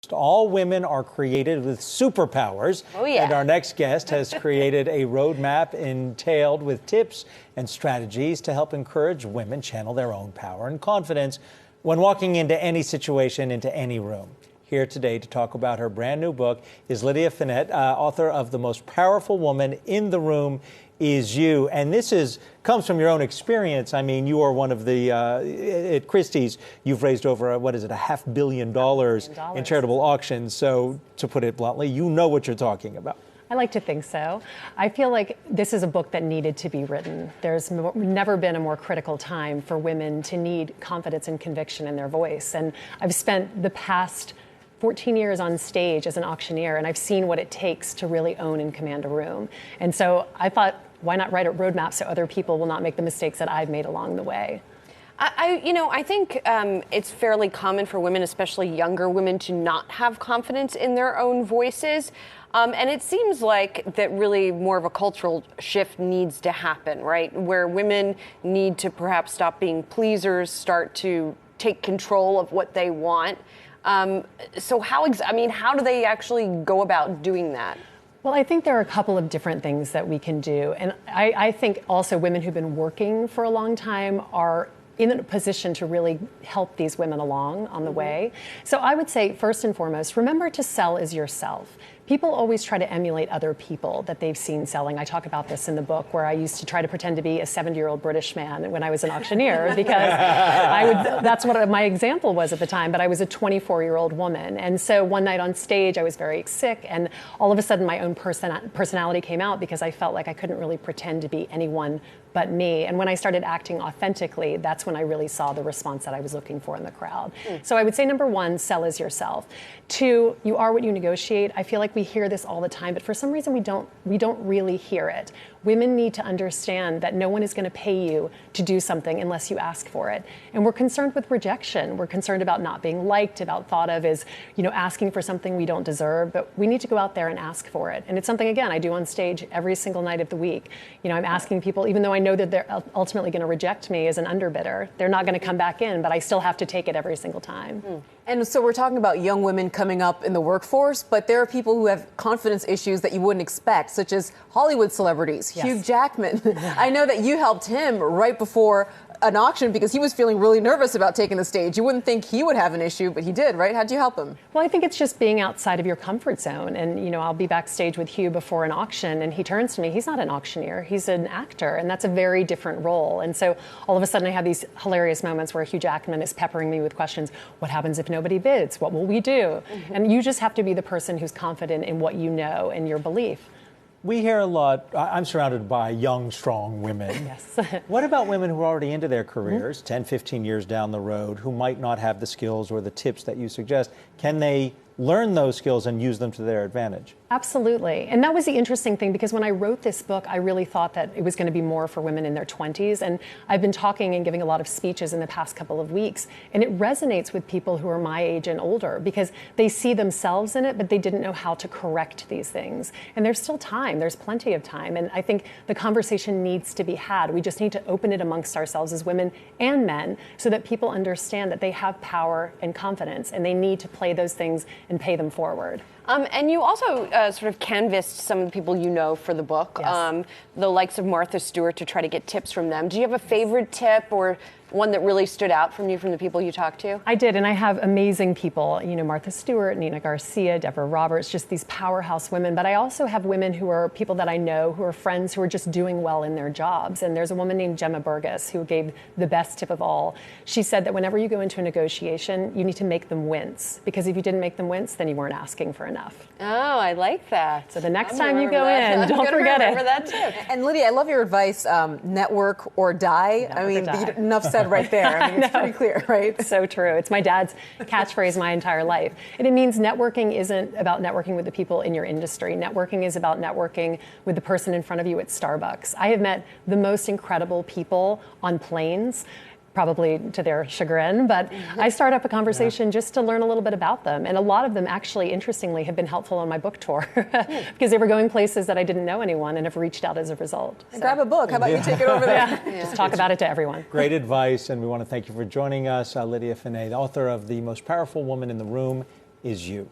All women are created with superpowers. Oh, yeah. And our next guest has created a roadmap entailed with tips and strategies to help encourage women channel their own power and confidence when walking into any situation, into any room. Here today to talk about her brand new book is Lydia Finet, author of The Most Powerful Woman in the Room Is You. And this comes from your own experience. I mean, you are one of the, at Christie's, you've raised over, $500 million in charitable auctions. So to put it bluntly, you know what you're talking about. I like to think so. I feel like this is a book that needed to be written. There's never been a more critical time for women to need confidence and conviction in their voice. And I've spent the past 14 years on stage as an auctioneer, and I've seen what it takes to really own and command a room. And so I thought, why not write a roadmap so other people will not make the mistakes that I've made along the way? I think it's fairly common for women, especially younger women, to not have confidence in their own voices. And it seems like that really more of a cultural shift needs to happen, right? Where women need to perhaps stop being pleasers, start to take control of what they want. So how do they actually go about doing that? Well, I think there are a couple of different things that we can do. And I think also women who've been working for a long time are in a position to really help these women along on the way. So I would say, first and foremost, remember to sell as yourself. People always try to emulate other people that they've seen selling. I talk about this in the book, where I used to try to pretend to be a 70-year-old British man when I was an auctioneer, because that's what my example was at the time, but I was a 24-year-old woman. And so one night on stage, I was very sick, and all of a sudden my own personality came out, because I felt like I couldn't really pretend to be anyone but me. And when I started acting authentically, that's when I really saw the response that I was looking for in the crowd. So I would say, number one, sell as yourself. Two, you are what you negotiate. I feel like we hear this all the time, but for some reason we don't really hear it. Women need to understand that no one is going to pay you to do something unless you ask for it. And we're concerned with rejection. We're concerned about not being liked, about thought of as, asking for something we don't deserve, but we need to go out there and ask for it. And it's something, again, I do on stage every single night of the week. I'm asking people, even though I know that they're ultimately going to reject me as an underbidder, they're not going to come back in, but I still have to take it every single time. And so we're talking about young women coming up in the workforce, but there are people who have confidence issues that you wouldn't expect, such as Hollywood celebrities. Yes. Hugh Jackman. I know that you helped him right before an auction because he was feeling really nervous about taking the stage. You wouldn't think he would have an issue, but he did, right? How'd you help him? Well, I think it's just being outside of your comfort zone. And, I'll be backstage with Hugh before an auction, and he turns to me. He's not an auctioneer. He's an actor, and that's a very different role. And so all of a sudden I have these hilarious moments where Hugh Jackman is peppering me with questions. What happens if nobody bids? What will we do? And you just have to be the person who's confident in what you know and your belief. We hear a lot, I'm surrounded by young, strong women. Yes. What about women who are already into their careers, 10, 15 years down the road, who might not have the skills or the tips that you suggest? Can they learn those skills and use them to their advantage? Absolutely. And that was the interesting thing, because when I wrote this book, I really thought that it was going to be more for women in their 20s. And I've been talking and giving a lot of speeches in the past couple of weeks. And it resonates with people who are my age and older, because they see themselves in it, but they didn't know how to correct these things. And there's still time. There's plenty of time. And I think the conversation needs to be had. We just need to open it amongst ourselves as women and men, so that people understand that they have power and confidence, and they need to play those things and pay them forward. And you also sort of canvassed some of the people you know for the book, Yes. The likes of Martha Stewart, to try to get tips from them. Do you have a favorite tip or one that really stood out from the people you talked to? I did, and I have amazing people, Martha Stewart, Nina Garcia, Deborah Roberts, just these powerhouse women. But I also have women who are people that I know, who are friends, who are just doing well in their jobs. And there's a woman named Gemma Burgess who gave the best tip of all. She said that whenever you go into a negotiation, you need to make them wince, because if you didn't make them wince, then you weren't asking for enough. Oh, I like that. So the next time you go in, don't forget it. Remember that tip. And Lydia, I love your advice, network or die. Enough said right there. It's pretty clear, right? So true. It's my dad's catchphrase my entire life. And it means networking isn't about networking with the people in your industry. Networking is about networking with the person in front of you at Starbucks. I have met the most incredible people on planes. probably to their chagrin, but I start up a conversation just to learn a little bit about them. And a lot of them actually, interestingly, have been helpful on my book tour because they were going places that I didn't know anyone and have reached out as a result. So. Grab a book. How about you take it over there? Just talk about it to everyone. Great advice, and we want to thank you for joining us. Lydia Finet, the author of The Most Powerful Woman in the Room is you.